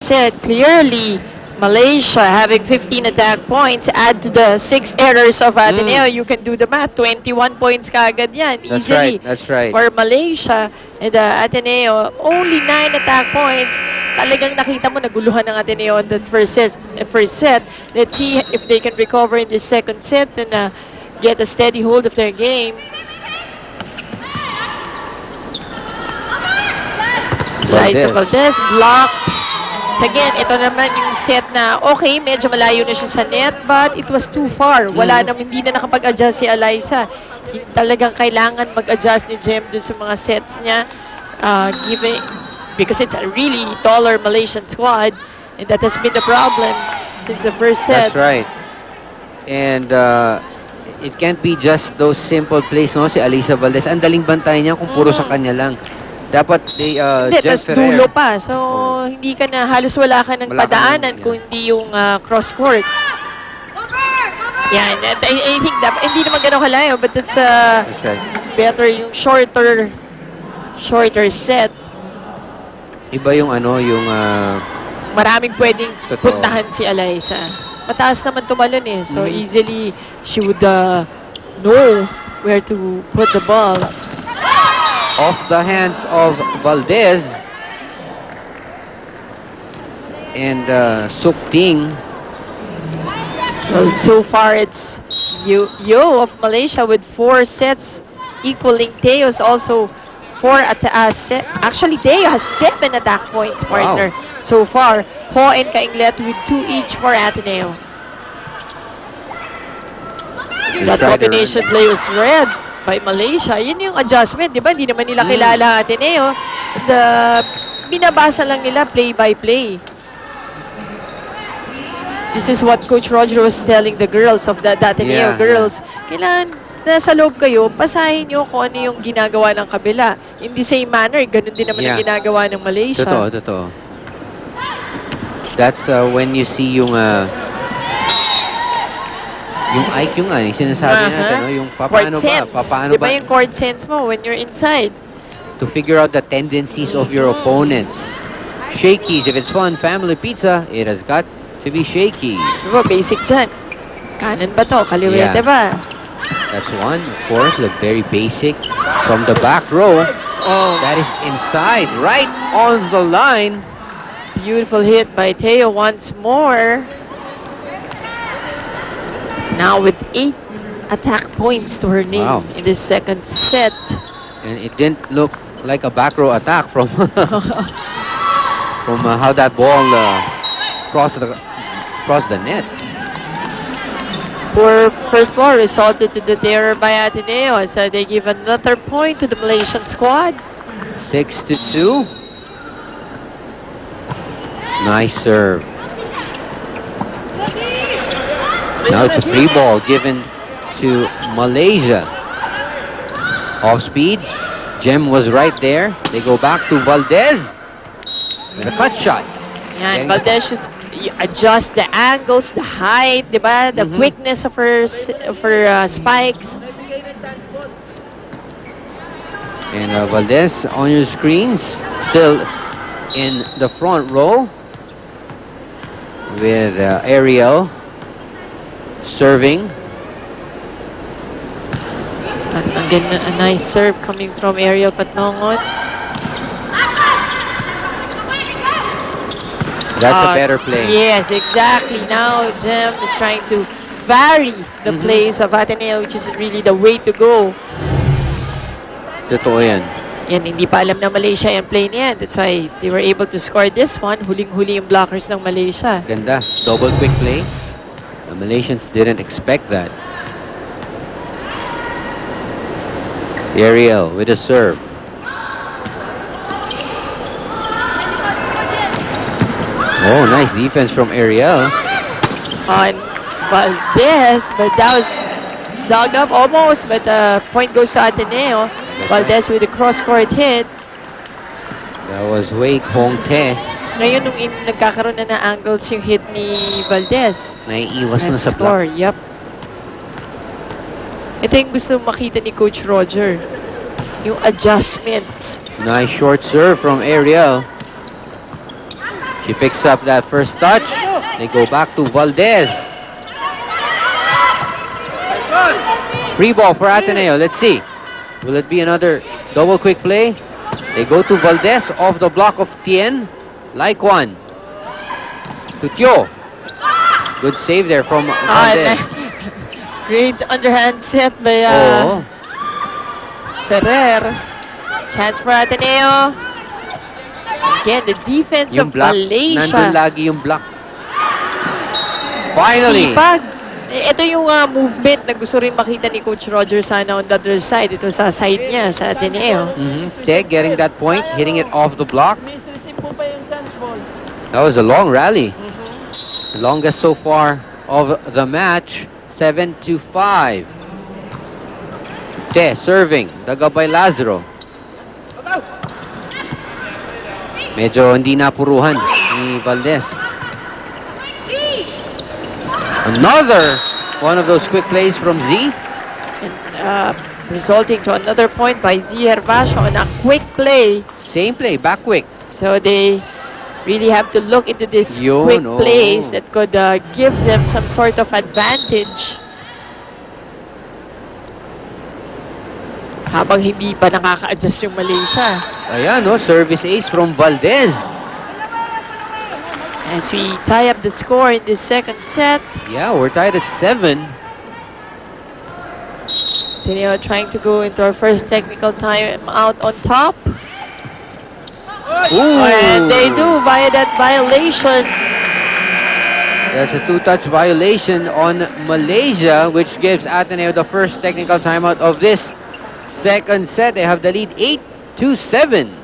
said, clearly, Malaysia having 15 attack points, add to the 6 errors of Ateneo, you can do the math, 21 points kaagad yan, That's easily. right, that's right. For Malaysia, and Ateneo, only 9 attack points. Talagang nakita mo, naguluhan ng Ateneo on that first set. Let's see if they can recover in the second set and get a steady hold of their game. Liza Valdez blocked. Again, ito naman yung set na, okay, medyo malayo na siya sa net, but it was too far. Wala na, hindi na nakapag-adjust si Eliza. Talagang kailangan mag-adjust ni Jem dun sa mga sets niya, because it's a really taller Malaysian squad, and that has been the problem since the first set. That's right. And it can't be just those simple plays, no? Si Eliza Valdez, ang daling bantay niya kung puro sa kanya lang. Dapat Jem Ferrer. Dulo pa. So, hindi ka na, halos wala ka ng padaanan kung hindi yung cross-court. Yan. I think that, hindi naman gano'n kalayo, but it's right. Better yung shorter set. Iba yung ano, yung... maraming pwedeng puntahan si Eliza. Mataas naman tumalon eh. So, easily, she would know where to put the ball. Off the hands of Valdez. And Suk Ting. Well, so far it's Yo of Malaysia with 4 sets equaling Teo's also 4 actually Teo has 7 attack points, partner. Wow. So far, Ho and Kainglet with 2 each for Ateneo. That combination play was read by Malaysia. Yun yung adjustment, di ba? Hindi naman nila kilala Ateneo. Binabasa lang nila play by play. This is what Coach Roger was telling the girls of the Ateneo girls. Kailangan nasa loob kayo, basahin nyo kung ano yung ginagawa ng kabila. In the same manner, ganun din naman ang ginagawa ng Malaysia. Totoo. That's when you see yung IQ nga, yung sinasabi natin, no? Yung paano ba yung chord sense mo when you're inside? To figure out the tendencies of your opponents. Shakies, if it's fun, family pizza, it has got to be shaky. Diba, basic dyan. Kanan ba to? Kaliwete ba? That's one, of course, the very basic. From the back row, that is inside, right on the line. Beautiful hit by Teo once more. Now with 8 attack points to her name in this second set. And it didn't look like a back row attack from how that ball crossed the net. Poor first ball resulted to the error by Ateneo, so they give another point to the Malaysian squad. 6-2. Nice serve. Now it's a free ball given to Malaysia. Off speed. Jem was right there. They go back to Valdez with a cut shot. Yeah, and Valdez should adjust the angles, the height, diba? The quickness of her spikes. And Valdez on your screens, still in the front row with Ariel serving. Again, a nice serve coming from Ariel Patnongon. That's a better play. Yes, exactly. Now Jem is trying to vary the plays of Ateneo, which is really the way to go. Totoo yan. Yan, hindi pa alam na Malaysia yung play niyan. That's why they were able to score this one. Huling-huli yung blockers ng Malaysia. Ganda. Double quick play. The Malaysians didn't expect that. Ariel with a serve. Oh, nice defense from Ariel. On Valdez, but that was dug up almost, but point goes to Ateneo. Valdez with a cross-court hit. That was Wei Kong Te. Ngayon, nung nagkakaroon na ng angles yung hit ni Valdez. Naiiwas na sa block. Yup. Ito yung gusto makita ni Coach Roger. Yung adjustments. Nice short serve from Ariel. She picks up that first touch. They go back to Valdez. Free ball for Ateneo. Let's see. Will it be another double quick play? They go to Valdez off the block of Tien. Like one. To Tio. Good save there from Valdez. Great underhand set by Oh. Ferrer. Chance for Ateneo. Again, the defense Yung of block. Nandun Malaysia. lagi yung block. Finally. Sipag. Ito yung movement na gusto rin makita ni Coach Roger sana on the other side. Ito sa side niya, sa Ateneo. Teg getting that point, hitting it off the block. That was a long rally. The longest so far of the match. 7-5. Te serving. Daga by Lazaro. Medyo hindi napuruhan ni Valdez. Another one of those quick plays from Z. And, resulting to another point by Z Hervasio on a quick play. Same play, back quick. So they really have to look into these Yun, quick oh. plays that could give them some sort of advantage. Habang hindi pa nakaka-adjust yung Malaysia. Ayan, no, service ace from Valdez. As we tie up the score in this second set. Yeah, we're tied at 7. Ateneo trying to go into our first technical time out on top. Ooh. And they do via that violation. There's a 2-touch violation on Malaysia, which gives Ateneo the first technical timeout of this second set. They have the lead 8-7.